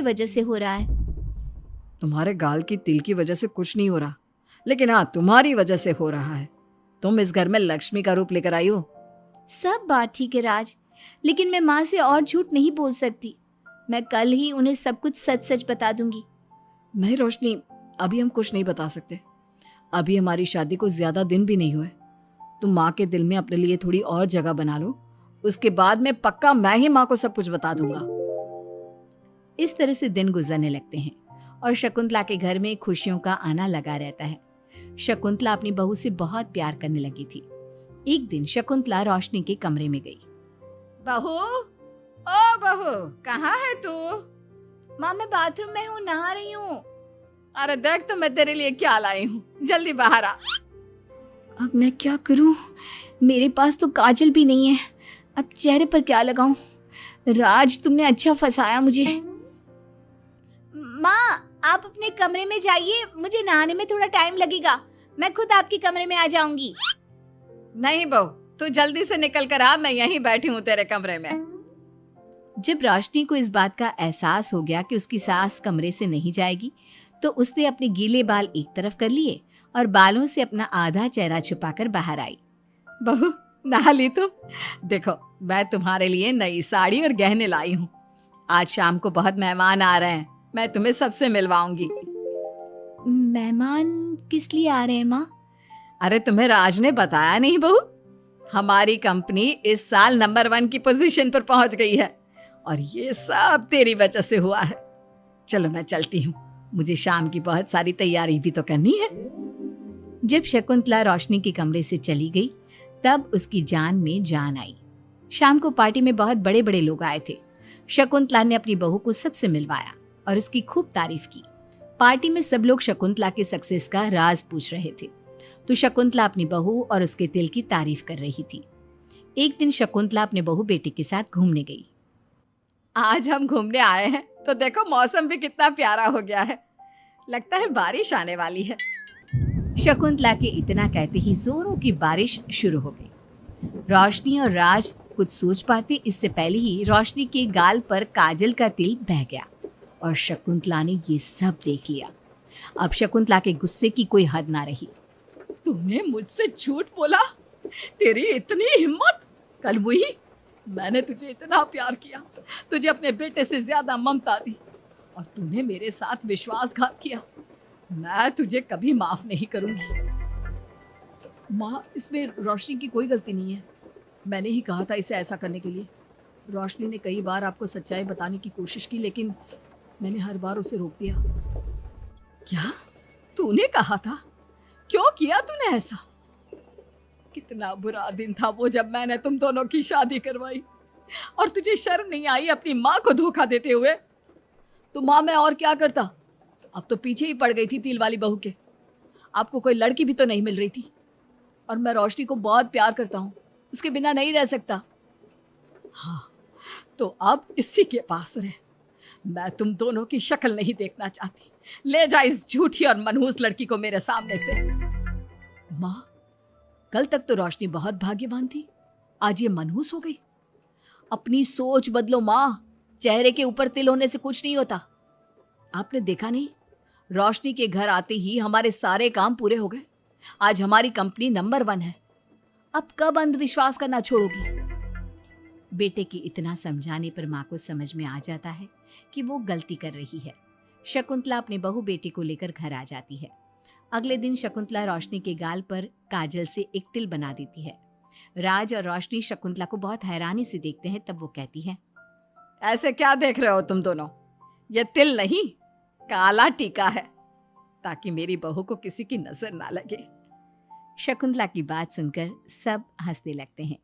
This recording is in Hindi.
वजह से हो रहा है। तुम्हारे गाल की तिल की वजह से कुछ नहीं हो रहा, लेकिन हाँ, तुम्हारी वजह से हो रहा है। तुम इस घर में लक्ष्मी का रूप लेकर आई हो। सब बात ठीक है राज, लेकिन मैं माँ से और झूठ नहीं बोल सकती। मैं कल ही उन्हें सब कुछ सच सच बता दूंगी। नहीं रोशनी, अभी हम कुछ नहीं बता सकते। अभी हमारी शादी को ज्यादा दिन भी नहीं हुए। तुम माँ के दिल में अपने लिए थोड़ी और जगह बना लो, उसके बाद में पक्का मैं ही माँ को सब कुछ बता दूंगा। इस तरह से दिन गुजरने लगते हैं और शकुंतला के घर में खुशियों का आना लगा रहता है। शकुंतला अपनी बहू से बहुत प्यार करने लगी थी। एक दिन शकुंतला रोशनी के कमरे में गई। बहू, ओ बहू, कहाँ है तू? माँ मैं बाथरूम में हूँ, नहा रही हूँ। अरे देख तो मैं तेरे लिए क्या लाई हूँ, जल्दी बाहर आ। अब मैं क्या करूँ? मेरे पास तो काजल भी नहीं है, अब चेहरे पर क्या लगाऊं? राज तुमने अच्छा फंसाया मुझे। माँ आप अपने कमरे में जाइए, मुझे नहाने में थोड़ा टाइम लगेगा। मैं खुद आपके कमरे में आ जाऊंगी। नहीं बहू, तू जल्दी से निकल कर आ, मैं यहीं बैठी हूँ तेरे कमरे में। जब रोशनी को इस बात का एहसास हो गया कि उसकी सास कमरे से नहीं जाएगी, तो उसने अपने गीले बाल एक तरफ कर लिए और बालों से अपना आधा चेहरा छुपाकर बाहर आई। बहू, नहा ली तुम? देखो, मैं तुम्हारे लिए नई साड़ी और गहने लाई हूँ। आज शाम को बहुत मेहमान आ रहे हैं, मैं तुम्हें सबसे मिलवाऊंगी। मेहमान किस लिए आ रहे हैं माँ? अरे तुम्हें राज ने बताया नहीं बहू? हमारी कंपनी इस साल नंबर 1 की पोजीशन पर पहुंच गई है और ये सब तेरी वजह से हुआ है। चलो मैं चलती हूँ, मुझे शाम की बहुत सारी तैयारी भी तो करनी है। जब शकुंतला रोशनी के कमरे से चली गई, तब उसकी जान में जान आई। शाम को पार्टी में बहुत बड़े बड़े लोग आए थे। शकुंतला ने अपनी बहू को सबसे मिलवाया और उसकी खूब तारीफ की। पार्टी में सब लोग शकुंतला के सक्सेस का राज पूछ रहे थे, तो शकुंतला अपनी बहू और उसके दिल की तारीफ कर रही थी। एक दिन शकुंतला अपने बहू बेटे के साथ घूमने गई। आज हम घूमने आए हैं तो देखो मौसम भी कितना प्यारा हो गया है, लगता है बारिश आने वाली है। शकुंतला के इतना कहते ही जोरों की बारिश शुरू हो गई। रोशनी और राज कुछ सोच पाते इससे पहले ही रोशनी के गाल पर काजल का तिल बह गया और शकुंतला ने ये सब देख लिया। अब शकुंतला के गुस्से की कोई हद ना रही। तूने मुझसे झूठ बोला? तेरी इतनी हिम्मत! कल वही मैंने तुझे इतना प्यार किया, तुझे अपने बेटे से ज्यादा ममता दी, और तूने मेरे साथ विश्वासघात किया। मैं तुझे कभी माफ नहीं करूंगी। माँ, इसमें रोशनी की कोई गलती नहीं है। मैंने ही कहा था इसे ऐसा करने के लिए। रोशनी ने कई बार आपको सच्चाई बताने की कोशिश की, लेकिन मैंने हर बार उसे रोक दिया। क्या तूने कहा था? क्यों किया तूने ऐसा? कितना बुरा दिन था वो जब मैंने तुम दोनों की शादी करवाई, और तुझे शर्म नहीं आई अपनी माँ को धोखा देते हुए? तो माँ, मैं और क्या करता? अब तो पीछे ही पड़ गई थी तिल वाली बहू के। आपको कोई लड़की भी तो नहीं मिल रही थी, और मैं रोशनी को बहुत प्यार करता हूँ, उसके बिना नहीं रह सकता। हाँ, तो अब इसी के पास रहे। मैं तुम दोनों की शक्ल नहीं देखना चाहती। ले जा इस झूठी और मनहूस लड़की को मेरे सामने से। माँ, कल तक तो रोशनी बहुत भाग्यवान थी, आज ये मनहूस हो गई। अपनी सोच बदलो माँ, चेहरे के ऊपर तिल होने से कुछ नहीं होता। आपने देखा नहीं, रोशनी के घर आते ही हमारे सारे काम पूरे हो गए। आज हमारी कंपनी नंबर 1 है। अब कब अंधविश्वास करना छोड़ोगी? बेटे के इतना समझाने पर माँ को समझ में आ जाता है कि वो गलती कर रही है। शकुंतला अपने बहू बेटे को लेकर घर आ जाती है। अगले दिन शकुंतला रोशनी के गाल पर काजल से एक तिल बना देती है। राज और रोशनी शकुंतला को बहुत हैरानी से देखते हैं। तब वो कहती है, ऐसे क्या देख रहे हो तुम दोनों? ये तिल नहीं, काला टीका है, ताकि मेरी बहू को किसी की नजर ना लगे। शकुंतला की बात सुनकर सब हंसने लगते हैं।